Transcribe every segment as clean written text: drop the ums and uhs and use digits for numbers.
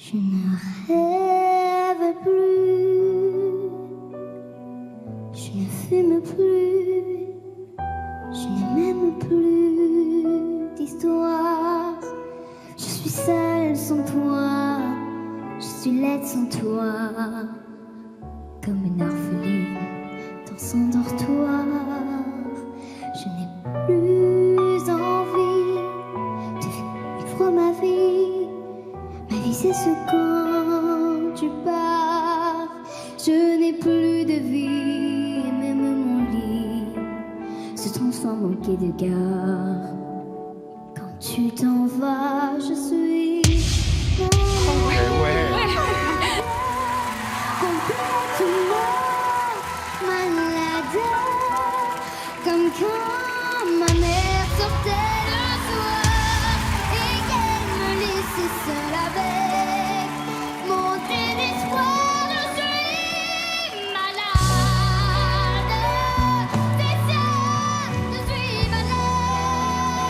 Je ne rêve plus, je ne fume plus, je n'ai même plus d'histoire. Je suis seule sans toi, je suis laide sans toi, comme une orpheline dans son dortoir. Je n'ai plus envie de vivre ma vie. Ma vie c'est ce quand tu pars. Je n'ai plus de vie, et même mon lit se transforme en quai de gare. Quand tu t'en vas, je suis complètement malade. Comme quand ma mère sortait le soir et qu'elle me laissait seule avec mon désespoir. Je suis malade, c'est ça, je suis malade.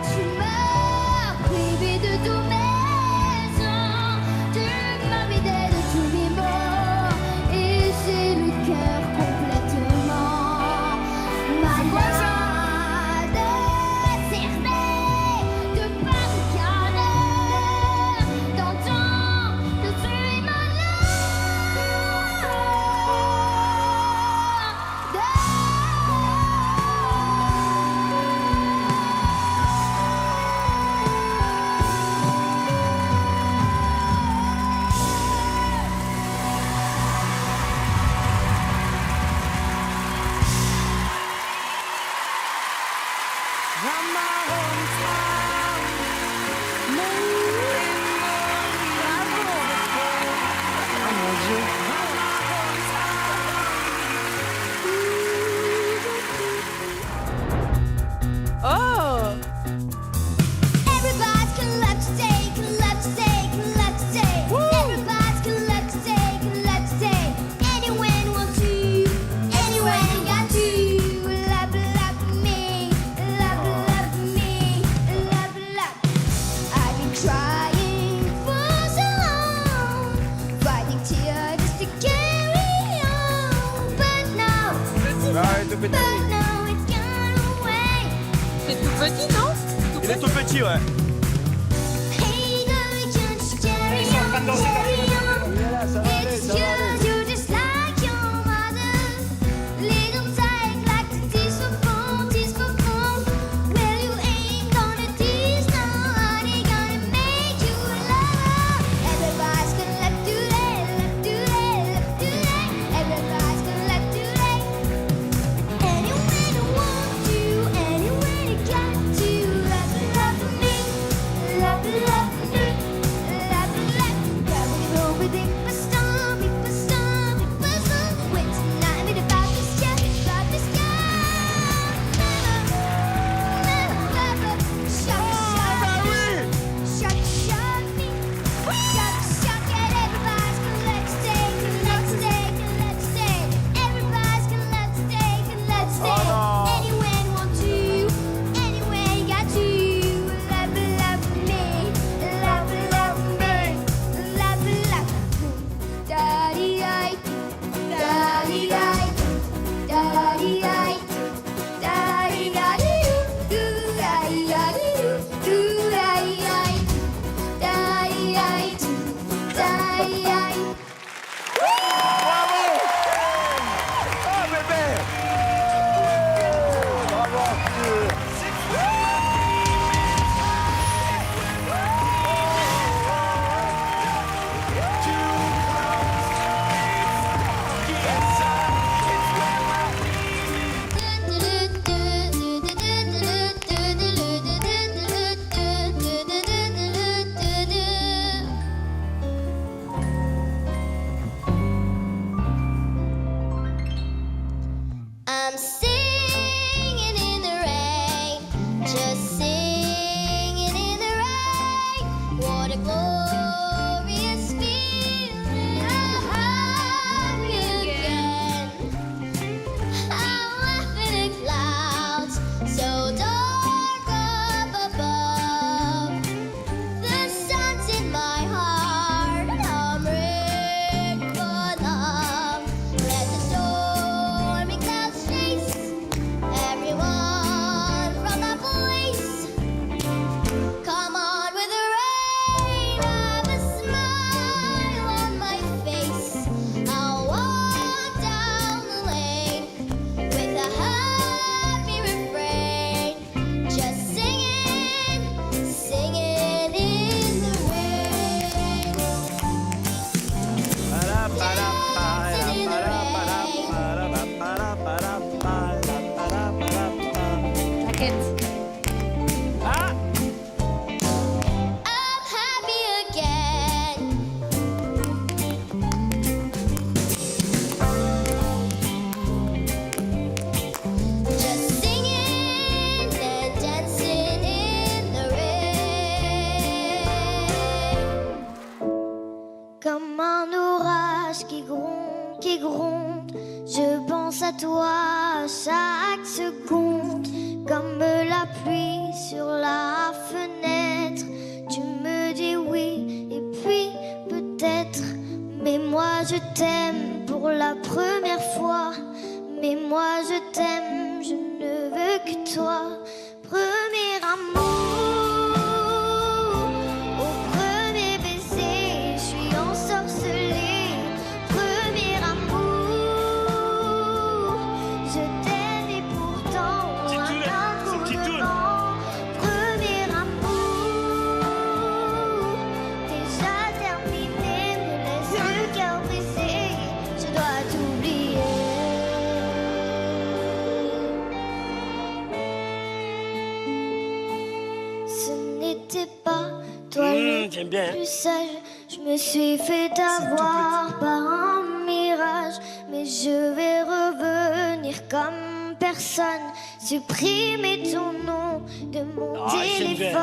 Tu m'as privé de tous mes sens, tu m'as vidé de tous mes mots et j'ai le cœur complètement malade, cerné de par le cœur d'entendre que je suis Oh! Everybody's got love to take, love to take, love to take. Everybody's got love to take, love to take. Anyone wants to, anyone got to. Love, love me, love, love me, love, love. I've been trying for so long, fighting tears just to carry on. But now, but now it's gone away. C'est tout petit, non? Il est tout petit, ouais. Hey, girl, just carry on, carry on. It's just you, just like your mother. Little tight like to tease for fun, tease for fun. Well, you ain't gonna tease nobody, gonna make you love. Everybody's gonna love today, love today, love today. Everybody's gonna love today. Anyone who wants to, anyone who got to. Love, love me, love, love me, love, love. Girl, we roll with it, but storm, but storm, but storm. Wait tonight, me about this year, about this year. Shock, shock me, shock, and everybody's gonna let's take, let's take, let's take. Everybody's gonna let's take, let's take. Anyone want to, anyone got to. Love, love me, love, love me, love, love. Daddy-I, daddy-I, daddy-I, daddy-I-doo, doo-daddy-I-doo, doo-daddy-I, daddy-I-doo, daddy-I. Bravo! Oh, bébé! Bravo, Arthur! I'm singing in the rain, just singing in the rain. What a glorious feeling! I'm happy again. I'm laughing at clouds so dark up above. The sun's in my heart. toi chaque seconde, comme la pluie sur la fenêtre. Tu me dis oui, et puis peut-être. Mais moi je t'aime pour la première fois. Mais moi je t'aime, je ne veux que toi. Premier amour, au premier baiser, je suis ensorcelée. Premier amour, je t'aime et pourtant un coup de vent. Premier amour, déjà terminé, me laisse le cœur brisé, je dois t'oublier. Ce n'était pas toi j'aime le bien. plus sage. Je me suis fait avoir par un mirage. Mais je vais revenir comme personne. Supprimer ton nom de mon Ah, j'aime bien. téléphone.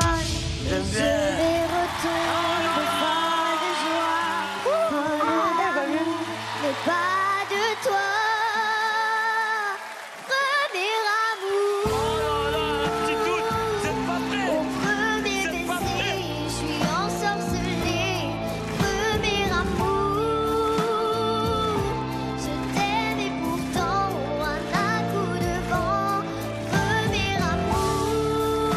J'aime Je bien. vais retomber folle de joie, folle d'amour, mais pas de toi. Premier amour. Oh là là, petite doute, vous êtes pas prêts. Au premier Vous êtes pas baiser, prêts. je suis ensorcelée. Premier amour, je t'aime et pourtant un coup de vent. Premier amour,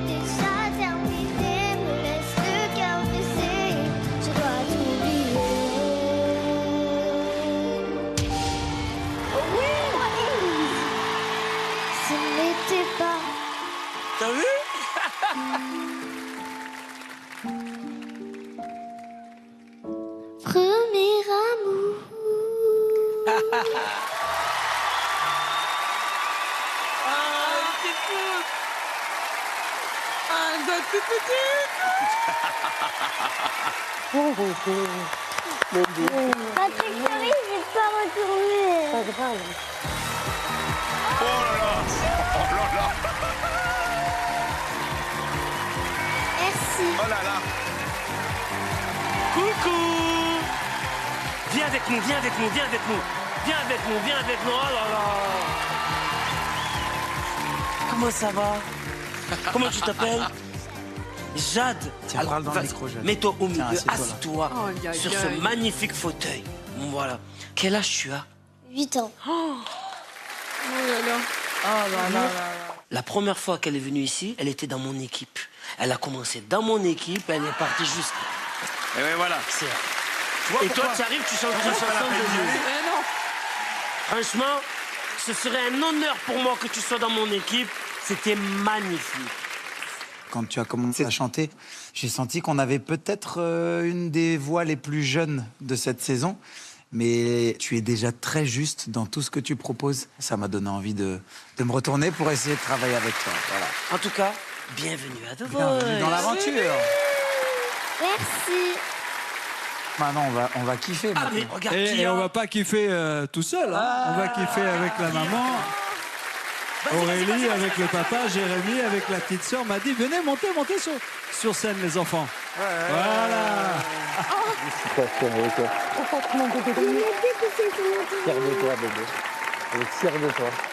déjà terminé, me laisse le cœur brisé, je dois t'oublier. Ce n'était pas T'as vu? premier amour. Ah, petite pouce. Ah, elle doit être toute petite. Patrick Fiori, j'ai pas retourné. Oh là là. Oh là là. Merci. Oh là là. Coucou. Viens avec nous, viens avec nous, viens avec nous. Viens avec nous, viens avec nous. Oh là là. Comment ça va? Comment tu t'appelles? Jade. Tiens, parle dans le micro, Jade. Mets-toi au Tiens, milieu, assieds-toi là. assis-toi Oh, aïe, aïe, sur ce aïe. magnifique fauteuil. Voilà. Quel âge tu as? 8 ans. Oh là là. Oh là là là. La première fois qu'elle est venue ici, elle était dans mon équipe. Elle a commencé dans mon équipe, elle est partie juste. Et ouais, voilà. C'est... Tu vois Et toi, pourquoi tu arrives, tu chantes Pourquoi une c'est pas la chanson peine d'y de... aller Eh non. Franchement, ce serait un honneur pour moi que tu sois dans mon équipe. C'était magnifique. Quand tu as commencé à chanter, j'ai senti qu'on avait peut-être une des voix les plus jeunes de cette saison. Mais tu es déjà très juste dans tout ce que tu proposes. Ça m'a donné envie de me retourner pour essayer de travailler avec toi. Voilà. En tout cas, bienvenue à The Bienvenue dans Voice. l'aventure. Merci. Maintenant, on va kiffer. Ah, maintenant. mais regarde Et qui on a... va pas kiffer tout seul, hein. On va kiffer avec la maman, Vas-y, Aurélie, vas-y, vas-y, avec vas-y. le papa, Jérémy, avec la petite sœur Maddy. Venez, montez sur scène, les enfants. Voilà.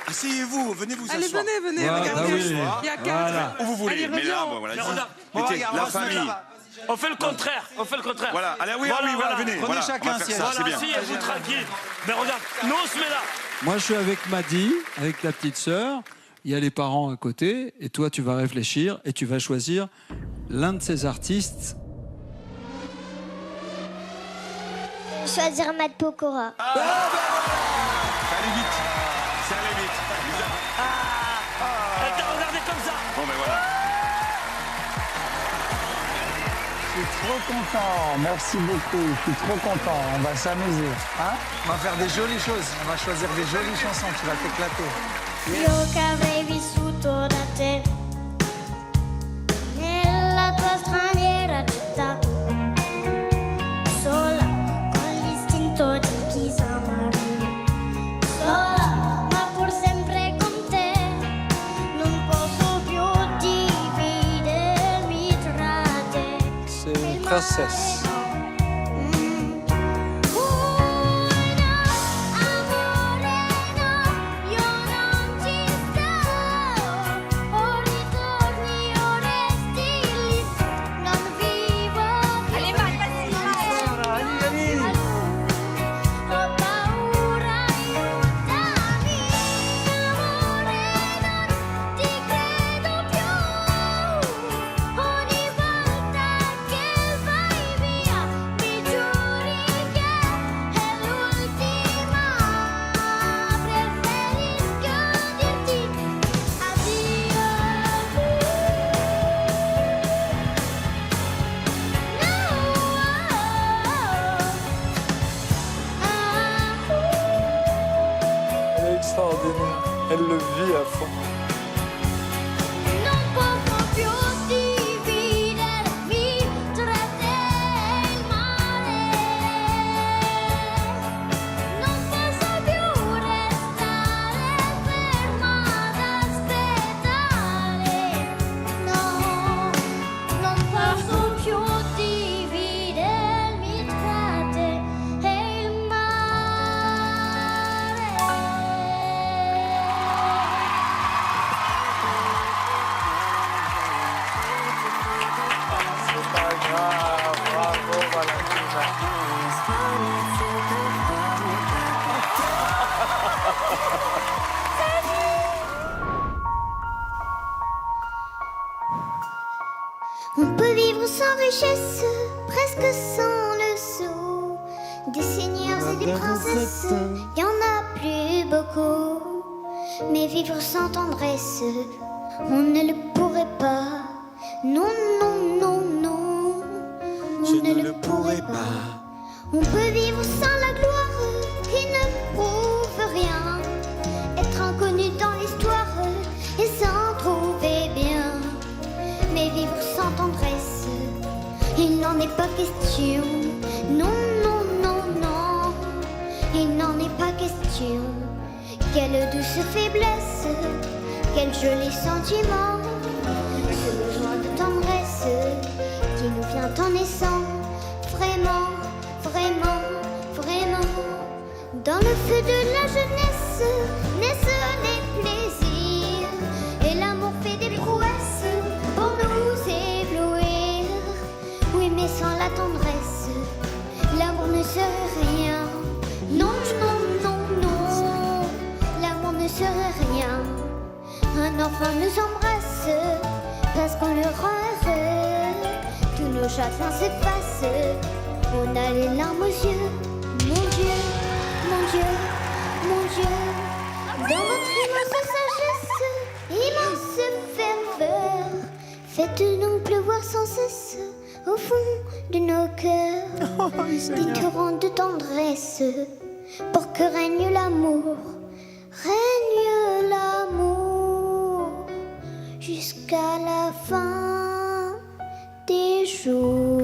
Asseyez-vous, venez vous Allez, asseoir. venez, Voilà, regardez. ah oui. Il y a 4. Voilà. Où vous voulez, Allez, mais là, reviens. bon, voilà. Mais regarde, Mettez regarde, la on va se mettre famille. là-bas. on fait le contraire, on fait le contraire. Voilà, allez, oui, voilà, venez. Prenez voilà, chacun on va un faire siège. ça, c'est Voilà, bien. asseyez-vous tranquille. Mais regarde, nous on se met là. Moi, je suis avec Maddy, avec la petite sœur. Il y a les parents à côté. Et toi, tu vas réfléchir et tu vas choisir l'un de ces artistes. Je vais choisir Matt Pokora. Ça allait vite. Ça allait vite. Elle t'a regardé comme ça. Bon, ben voilà. Je suis trop content, merci beaucoup, je suis trop content, on va s'amuser. Hein? On va faire des jolies choses. On va choisir des jolies chansons. Tu vas t'éclater. Io che avrei vissuto da te nella tua straniera città, sola con l'istinto di chi sa amare, sola ma pur sempre con te, non posso più dividermi tra te. C'est une princesse. Amore Elle le vit à fond. Non posso più dividermi tra te e il mare. Non posso più restare ferma ad aspettare. No, non posso più dividermi tra te e il mare. C'est pas grave, bravo Valentina. On peut vivre sans richesse, presque sans le sou. Des seigneurs et des princesses, y en a plus beaucoup. Mais vivre sans tendresse, on ne le pourrait pas. Non, non, non, non, on ne le pourrait pas. On peut vivre sans la gloire qui ne prouve rien. Être inconnu dans l'histoire et s'en trouver bien. Mais vivre sans tendresse, il n'en est pas question. Non, non, non, non, il n'en est pas question. Quelle douce faiblesse, quel joli sentiment. Ce besoin de tendresse qui nous vient en naissant. Vraiment, vraiment, vraiment. Dans le feu de la jeunesse naissent les plaisirs. Et l'amour fait des prouesses pour nous éblouir. Oui, mais sans la tendresse, l'amour ne serait rien. Non, non, non, non, l'amour ne serait rien. Un enfant nous embrasse parce qu'on le rend heureux. Tous nos chagrins s'effacent, on a les larmes aux yeux. Mon Dieu, mon Dieu, mon Dieu. Dans votre immense sagesse, immense ferveur, faites-nous pleuvoir sans cesse au fond de nos cœurs. Des torrents de tendresse pour que règne l'amour, règne l'amour jusqu'à la fin des jours.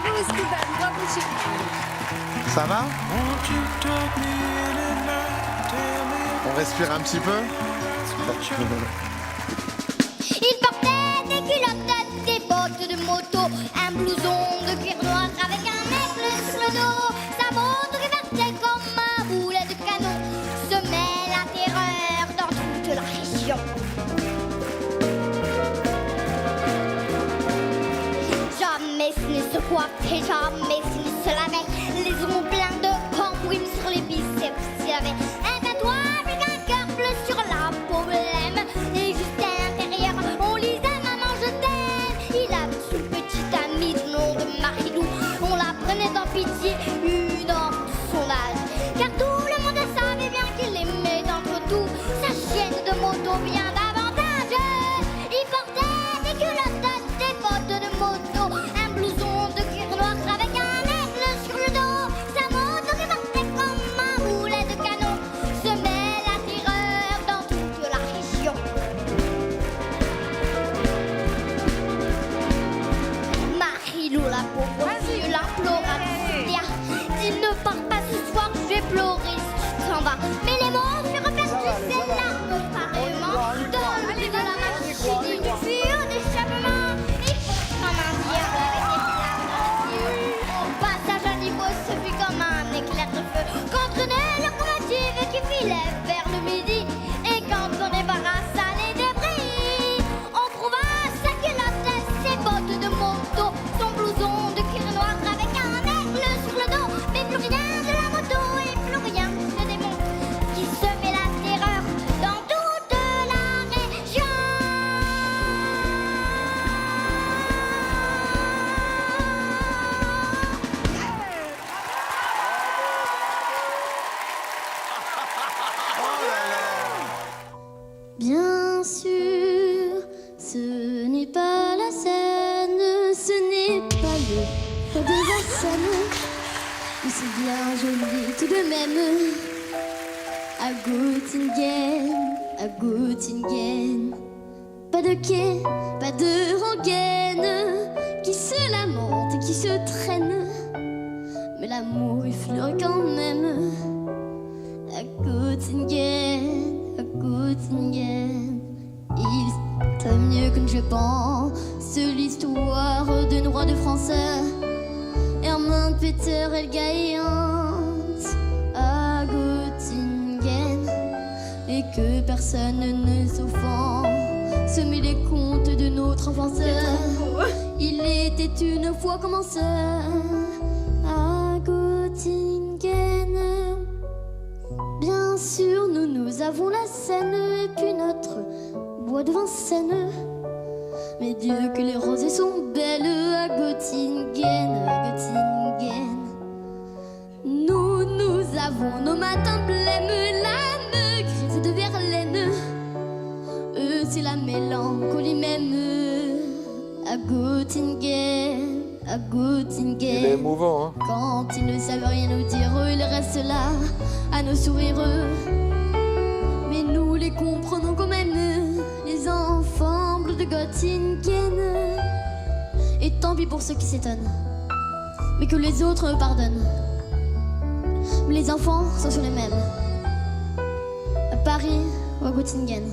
Bravo Steven, bravo chérie. Ça va? On respire un petit peu? Il portait des culottes, des bottes de moto, un blouson de cuir noir avec un aigle sur le dos. Sa moto qui partait comme un boulet de canon semait la terreur dans toute la région. Jamais ce ne se coiffait, jamais ce ne se lavait. Les ongles pleins de cambouis sur les biceps. Il avait un tatouage avec un cœur bleu sur la peau blême. Et juste à l'intérieur, on lisait Maman je t'aime. Il avait son petit ami du nom de Marilou. On la prenait en pitié, une enfant de son âge. Car tout le monde savait bien qu'il aimait entre tout sa chienne de moto bien davantage. Il portait des culottes, des bottes de moto, un blouson de cuir noir avec un aigle sur le dos. Sa moto qui partait comme un boulet de canon semait la terreur dans toute la région. Marilou, la pauvre fille, l'implora du soutien. Dis ne pars pas ce soir, je vais pleurer si tu t'en vas. Mais les mots furent perdus, ses larmes pareillement. Dans le but de la machine, il fut d'échappement. Il fonce comme un diable avec des flammes dans les yeux. Au passage à niveau, ce fut comme un éclair de feu contre une locomotive qui filait vers le midi. Et quand on débarrassa les débris, on trouva sa culotte, ses bottes de moto, son blouson de cuir noir avec un aigle sur le dos. Mais plus rien de la moto et plus rien de démon qui semait la terreur dans toute la région. Bien sûr, ce n'est pas la scène scène. Mais c'est bien joli tout de même. À Göttingen. Pas de quai, pas de rengaine qui se lamente et qui se traîne. Mais l'amour il fleure quand même. À Göttingen. Il est mieux que je pense l'histoire de nos rois de France. Hermann, Peter et le Gaillante à Göttingen. Et que personne ne s'offense, mais les contes de notre enfance. Il était une fois comme ça à Göttingen. Bien sûr, nous avons la Seine et puis notre bois de Vincennes. Mais Dieu que les rosées sont belles à Göttingen. Nous avons nos matins blêmes, l'âme grise de Verlaine. Eux, c'est la mélancolie même à Göttingen. Il est émouvant, hein. Quand ils ne savent rien nous dire, ils restent là à nos sourires. Mais nous les comprenons quand même, les enfants bleus de Göttingen. Et tant pis pour ceux qui s'étonnent, mais que les autres me pardonnent. Mais les enfants sont sur les mêmes, à Paris ou à Göttingen.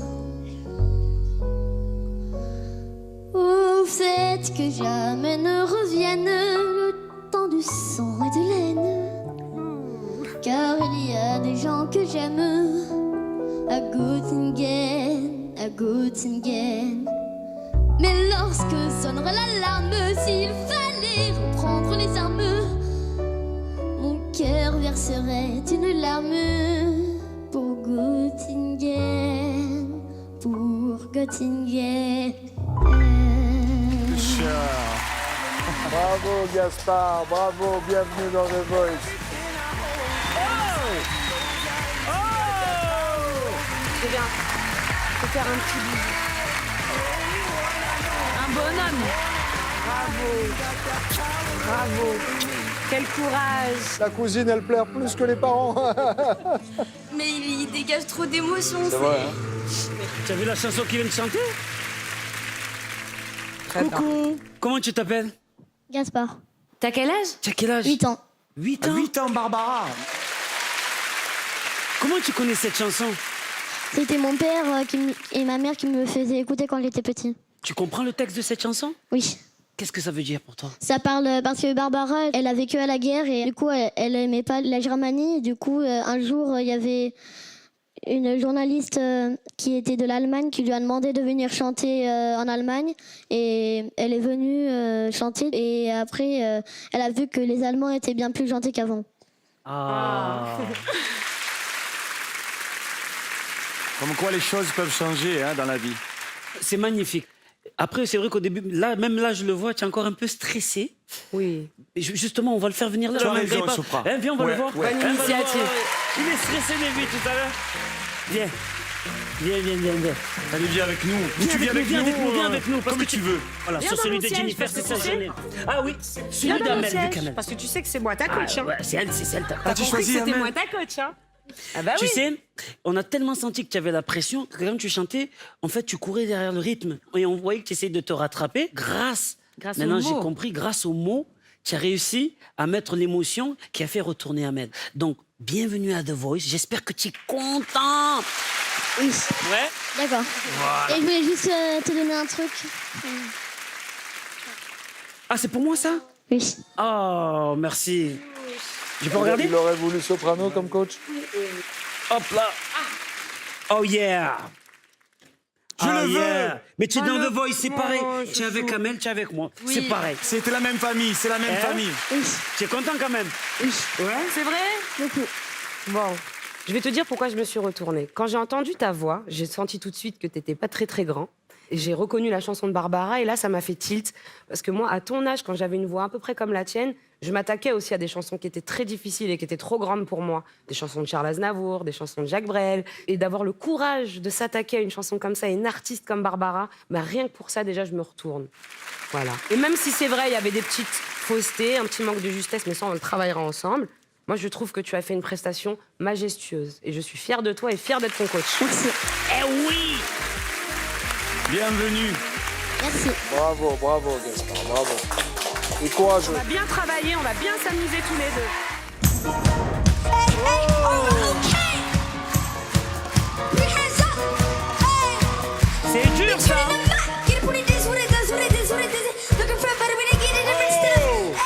Au fait que jamais ne revienne le temps du sang et de laine. Car il y a des gens que j'aime à Göttingen. Mais lorsque sonnerait l'alarme, s'il fallait reprendre les armes, mon cœur verserait une larme pour Göttingen, pour Göttingen. Bravo Gaspard, bravo, bienvenue dans The Voice. C'est bien. Faut faire un petit bisou. Un bonhomme. Bravo. Quel courage. La cousine, elle pleure plus que les parents. Mais il dégage trop d'émotions. C'est vrai, hein. Tu as vu la chanson qu'il vient de chanter? Très bien. Coucou. Comment tu t'appelles? Gaspard, T'as quel âge? Tu as quel âge? 8 ans. 8 ans. 8 ans, Barbara. Comment tu connais cette chanson? C'était mon père et ma mère qui me faisaient écouter quand j'étais petit. Tu comprends le texte de cette chanson? Oui. Qu'est-ce que ça veut dire pour toi? Ça parle parce que Barbara, elle a vécu à la guerre et du coup, elle aimait pas la Germanie. Du coup, un jour, il y avait une journaliste qui était de l'Allemagne qui lui a demandé de venir chanter en Allemagne et elle est venue chanter et après, elle a vu que les Allemands étaient bien plus gentils qu'avant. Ah. Comme quoi les choses peuvent changer hein, dans la vie. C'est magnifique. Après, c'est vrai qu'au début, là, même là, je le vois, tu es encore un peu stressé. Oui. Et justement, on va le faire venir là. Tu as Ne raison, grille pas. Sopra. Hein, viens, on va Ouais, le voir. ouais. Hein, on va le voir. Initiative. Il est stressé depuis tout à l'heure. Viens. Viens. Allez, viens avec nous. Viens avec nous. Parce Comme que tu veux. Voilà, Viens sur dans celui mon de siège, Jennifer, parce c'est que ça, tu sais- Chanel. Ah oui, Viens celui dans mon d'Amel, siège, du Camel. parce que tu sais que c'est moi ta Ah, coach. Hein. ouais, c'est elle. Ah, tu choisis C'était Amel. moi ta coach. Hein. Ah bah Tu oui. sais, on a tellement senti que tu avais la pression que quand tu chantais, en fait, tu courais derrière le rythme. Et on voyait que tu essayais de te rattraper grâce Grâce maintenant, aux j'ai mots. compris, grâce aux mots, tu as réussi à mettre l'émotion qui a fait retourner Ahmed. Donc, bienvenue à The Voice. J'espère que tu es content. Oui, Ouais. d'accord. Et je voulais juste te donner un truc. Ah, c'est pour moi, ça? Oui. Oh, merci. Je peux regarder? Il aurait voulu soprano comme coach. Hop là. Oh yeah. Je le veux. Mais tu es dans Oh, The Voice, c'est pareil. oh, Tu es avec Amel, tu es avec moi. Oui. C'est pareil. C'était la même famille, c'est la même Hein famille. Oui. Tu es content quand même? Oui. Ouais. C'est vrai? Beaucoup. Bon, je vais te dire pourquoi je me suis retournée. Quand j'ai entendu ta voix, j'ai senti tout de suite que t'étais pas très très grand. Et j'ai reconnu la chanson de Barbara et là, ça m'a fait tilt. Parce que moi, à ton âge, quand j'avais une voix à peu près comme la tienne, Je m'attaquais aussi à des chansons qui étaient très difficiles et qui étaient trop grandes pour moi. Des chansons de Charles Aznavour, des chansons de Jacques Brel. Et d'avoir le courage de s'attaquer à une chanson comme ça, à une artiste comme Barbara, bah rien que pour ça, déjà, je me retourne. Voilà. Et même si c'est vrai, il y avait des petites faussetés, un petit manque de justesse, mais ça, on le travaillera ensemble. Moi, je trouve que tu as fait une prestation majestueuse. Et je suis fière de toi et fière d'être ton coach. Merci. Eh oui! Bienvenue. Merci. Bravo, bravo, Gaspard, bravo. Et courageux. On va bien travailler, on va bien s'amuser tous les deux. Hey, hey, okay. Put your hands up. Hey. C'est dur, ça! Get it, what it is, what it does, what it is, what it is. Looking for a better way to get it, different stuff. Hey.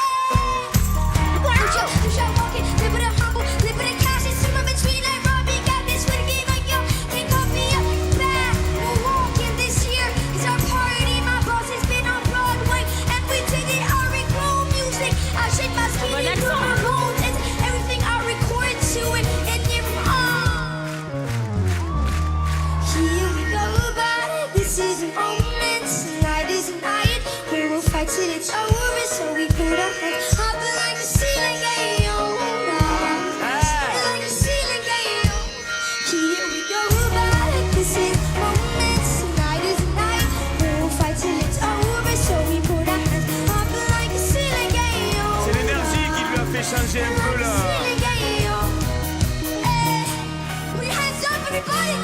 Why don't you try walking, live it up humble, live it in cash, and swim in between like Robbie. Got this with a game like yo, can't call me up. Bad, we're walking this year. It's our party, my boss has been on Broadway, and we did it our grown music. I shake my skin and grow my bones, and everything I record to it, and you're Here we go about it. This is a moment, tonight is a night where we'll fight till it's over. So we put our hands up like a ceiling, like a ceiling, Here we go about it. This is a moment, tonight is a night where we'll fight till it's over. So we put our hands up like a ceiling, C'est l'énergie qui lui a fait changer un peu là. Put your hands up, everybody.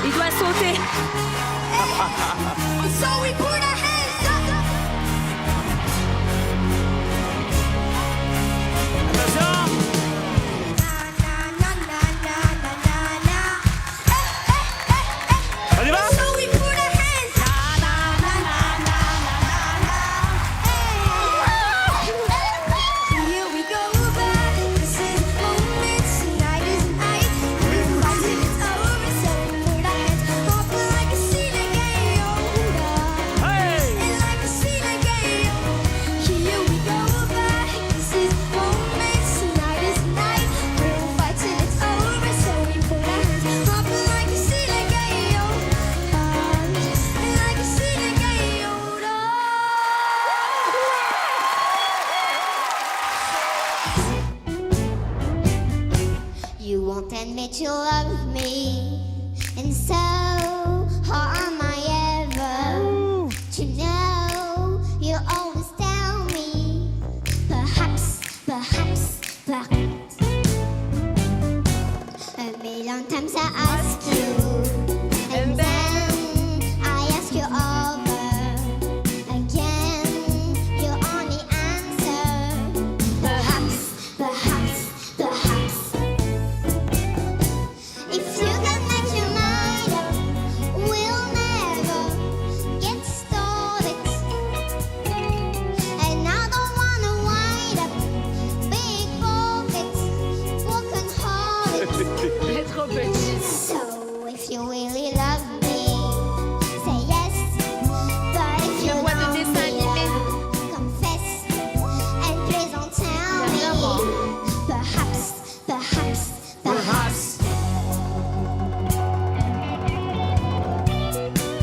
Il doit sauter. And so we put our hands up. Attention! Na, na, na, na, na, na, na. On y va? And so we put our hands up. Na, na, na, na, na, na. Here we go back. This is the moment. Tonight is the night. We'll fight till it's over. So we put our hands up like a ceiling, Hey! and like a ceiling, Here we go back. This is the moment. Tonight is the night. We'll fight till it's over. So we put our hands up like a ceiling, and like a ceiling, You won't admit you love me, and so how am I ever to know? You always tell me, perhaps, perhaps, perhaps. A million times I ask you, and then I ask you over again. You only answer, perhaps, perhaps, perhaps. If you can make your mind up, we'll never get started. And I don't wanna wind up big pockets, broken hearted. Elle est trop petite. So if you really love me, say yes. But if you voix de don't dessin animé. confess, and please don't tell me. Perhaps, perhaps, perhaps.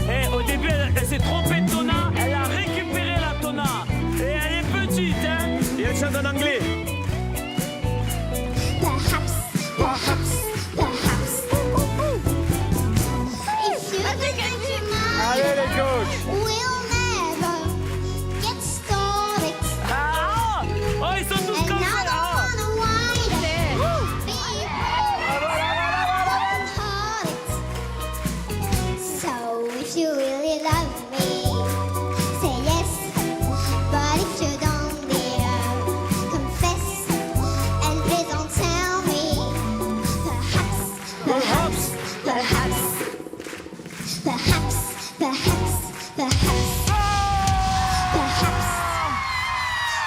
Eh, au début, elle s'est trompée de tona, elle a récupéré la tona. Et elle est petite, hein? Et elle chante en anglais. Perhaps, perhaps, perhaps. If you think you might, Allez les coachs. we'll never get started. Ah! Oh, ils sont tous And comme I ça! don't Ah! wanna wind up big broken hearted. So if you really love me, say yes. But if you don't, dear, confess. And please don't tell me. Perhaps, perhaps, perhaps, perhaps, perhaps, perhaps, perhaps,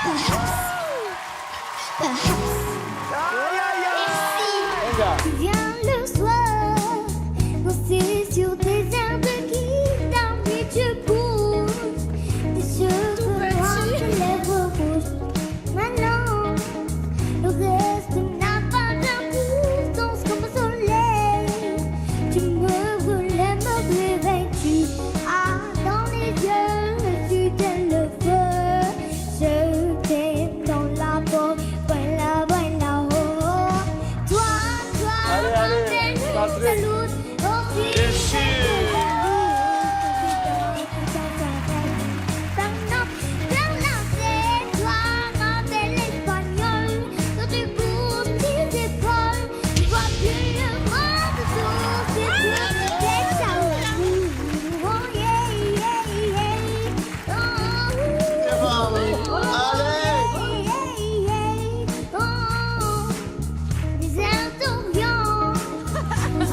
perhaps, perhaps. Tu viens le soir, danser sur des airs de guitare, puis tu bouges tes cheveux noirs, tes lèvres rouges. Maintenant, le reste n'a pas d'importance comme le soleil. Tu me voulais me réveiller, tu as dans les yeux, tu t'es le feu, je t'aime dans la peau. rentrer. Bien sûr.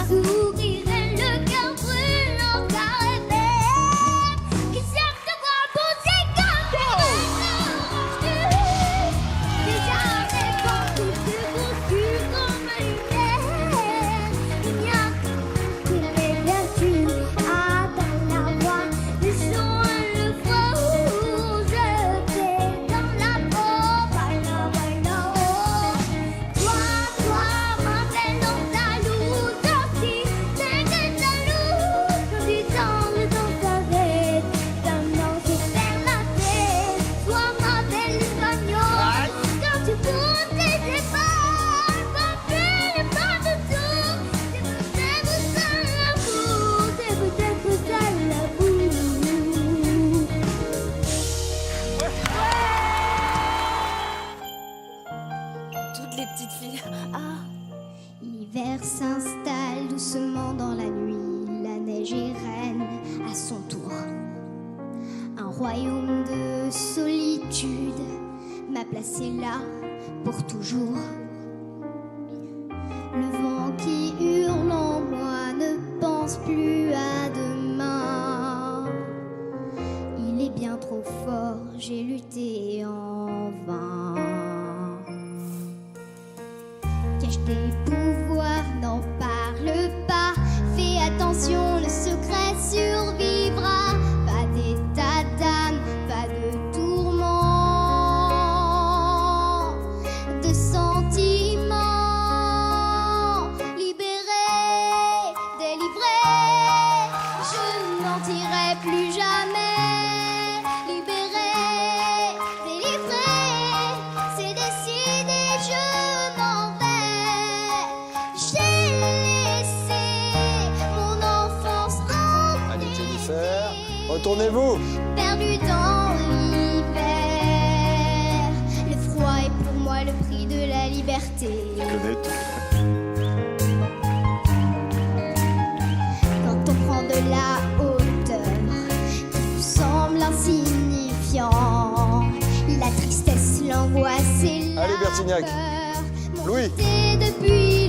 Sourire et le cœur brûlant car rêver qui savent te voir pousser comme des graines. Déjà des portes conçues comme lumière. Il n'y a que les vertus attendent la voix. Le son et le froid où je fais dans la peau. Baila, baila, oh. Toi, ma belle andalouse. Toutes les petites filles. Ah. L'hiver s'installe doucement dans la nuit, la neige est reine à son tour. Un royaume de solitude m'a placé là pour toujours. Le vent qui hurle en moi ne pense plus à demain. Il est bien trop fort, j'ai lutté en vain. Cache tes pouvoirs, n'en parle pas. Fais attention, le secret survivra. Pas d'état d'âme, pas de tourment, de sentiments. Libéré, délivré, je ne mentirai plus jamais. Libéré, délivré, c'est décidé, je m'en vais. J'ai laissé mon enfance entière. Allez, Jennifer, retournez-vous. Perdu dans l'hiver. Le froid est pour moi le prix de la liberté. Quand on prend de la hauteur qui nous semble insignifiant, la tristesse, l'angoisse et la Allez, Bertignac. peur m'ont Louis. quitté depuis